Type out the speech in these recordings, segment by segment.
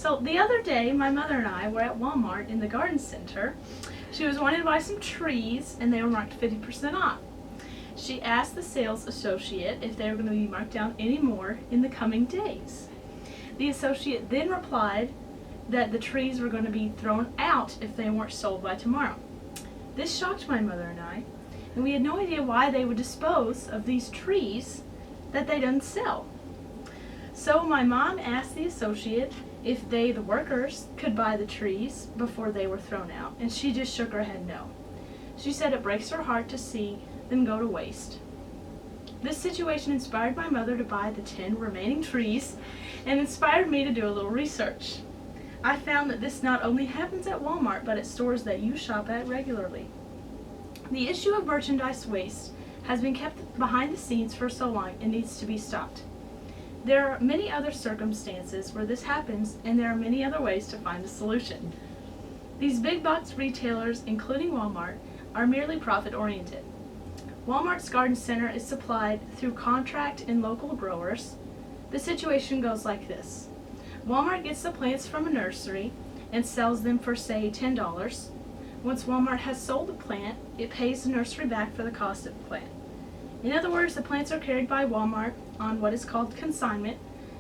So the other day, my mother and I were at Walmart in the garden center. She was wanting to buy some trees, and they were marked 50% off. She asked the sales associate if they were going to be marked down any more in the coming days. The associate then replied that the trees were going to be thrown out if they weren't sold by tomorrow. This shocked my mother and I, and we had no idea why they would dispose of these trees that they didn't sell. So my mom asked the associate if they, the workers, could buy the trees before they were thrown out, and she just shook her head no. She said it breaks her heart to see them go to waste. This situation inspired my mother to buy the 10 remaining trees and inspired me to do a little research. I found that this not only happens at Walmart, but at stores that you shop at regularly. The issue of merchandise waste has been kept behind the scenes for so long and needs to be stopped. There are many other circumstances where this happens, and there are many other ways to find a solution. These big box retailers, including Walmart, are merely profit-oriented. Walmart's garden center is supplied through contract and local growers. The situation goes like this. Walmart gets the plants from a nursery and sells them for, say, $10. Once Walmart has sold the plant, it pays the nursery back for the cost of the plant. In other words, the plants are carried by Walmart on what is called consignment,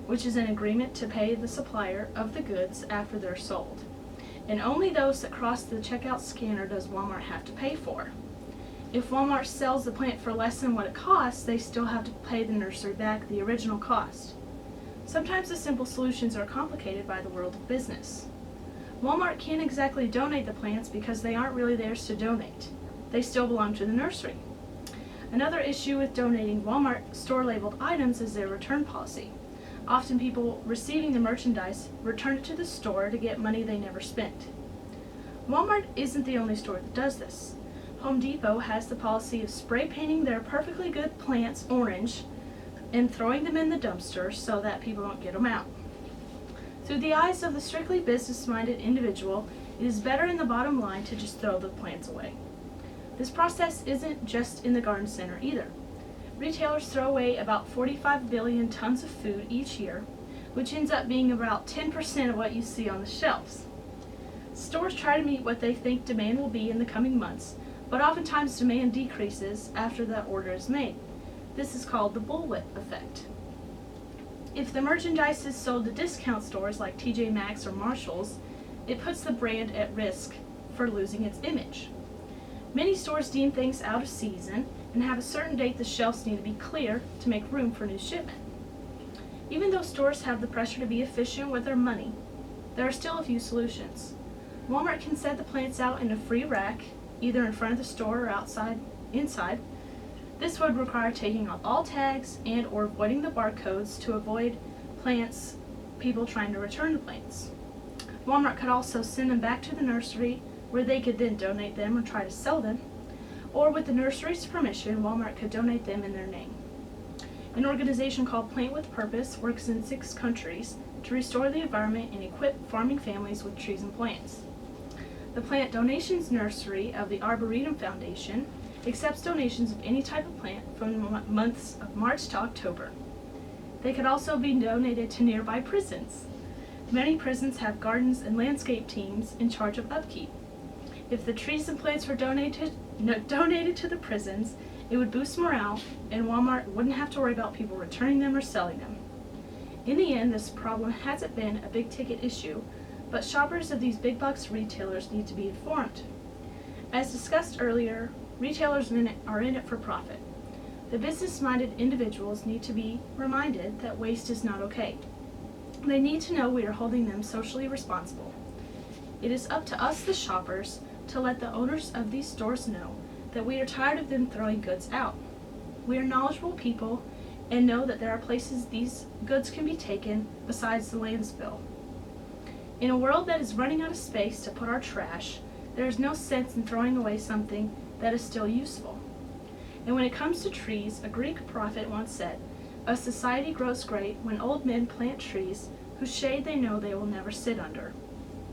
which is an agreement to pay the supplier of the goods after they're sold. And only those that cross the checkout scanner does Walmart have to pay for. If Walmart sells the plant for less than what it costs, they still have to pay the nursery back the original cost. Sometimes the simple solutions are complicated by the world of business. Walmart can't exactly donate the plants because they aren't really theirs to donate. They still belong to the nursery. Another issue with donating Walmart store-labeled items is their return policy. Often people receiving the merchandise return it to the store to get money they never spent. Walmart isn't the only store that does this. Home Depot has the policy of spray painting their perfectly good plants orange and throwing them in the dumpster so that people don't get them out. Through the eyes of the strictly business-minded individual, it is better in the bottom line to just throw the plants away. This process isn't just in the garden center either. Retailers throw away about 45 billion tons of food each year, which ends up being about 10% of what you see on the shelves. Stores try to meet what they think demand will be in the coming months, but oftentimes demand decreases after the order is made. This is called the bullwhip effect. If the merchandise is sold to discount stores like TJ Maxx or Marshall's, it puts the brand at risk for losing its image. Many stores deem things out of season and have a certain date the shelves need to be clear to make room for new shipment. Even though stores have the pressure to be efficient with their money, there are still a few solutions. Walmart can set the plants out in a free rack, either in front of the store or inside. This would require taking off all tags and or avoiding the barcodes to avoid people trying to return the plants. Walmart could also send them back to the nursery where they could then donate them or try to sell them, or with the nursery's permission, Walmart could donate them in their name. An organization called Plant with Purpose works in 6 countries to restore the environment and equip farming families with trees and plants. The Plant Donations Nursery of the Arboretum Foundation accepts donations of any type of plant from the months of March to October. They could also be donated to nearby prisons. Many prisons have gardens and landscape teams in charge of upkeep. If the trees and plants were donated to the prisons, it would boost morale, and Walmart wouldn't have to worry about people returning them or selling them. In the end, this problem hasn't been a big-ticket issue, but shoppers of these big-box retailers need to be informed. As discussed earlier, retailers are in it for profit. The business-minded individuals need to be reminded that waste is not okay. They need to know we are holding them socially responsible. It is up to us, the shoppers, to let the owners of these stores know that we are tired of them throwing goods out. We are knowledgeable people and know that there are places these goods can be taken besides the landfill. In a world that is running out of space to put our trash, there is no sense in throwing away something that is still useful. And when it comes to trees, a Greek prophet once said, "A society grows great when old men plant trees whose shade they know they will never sit under."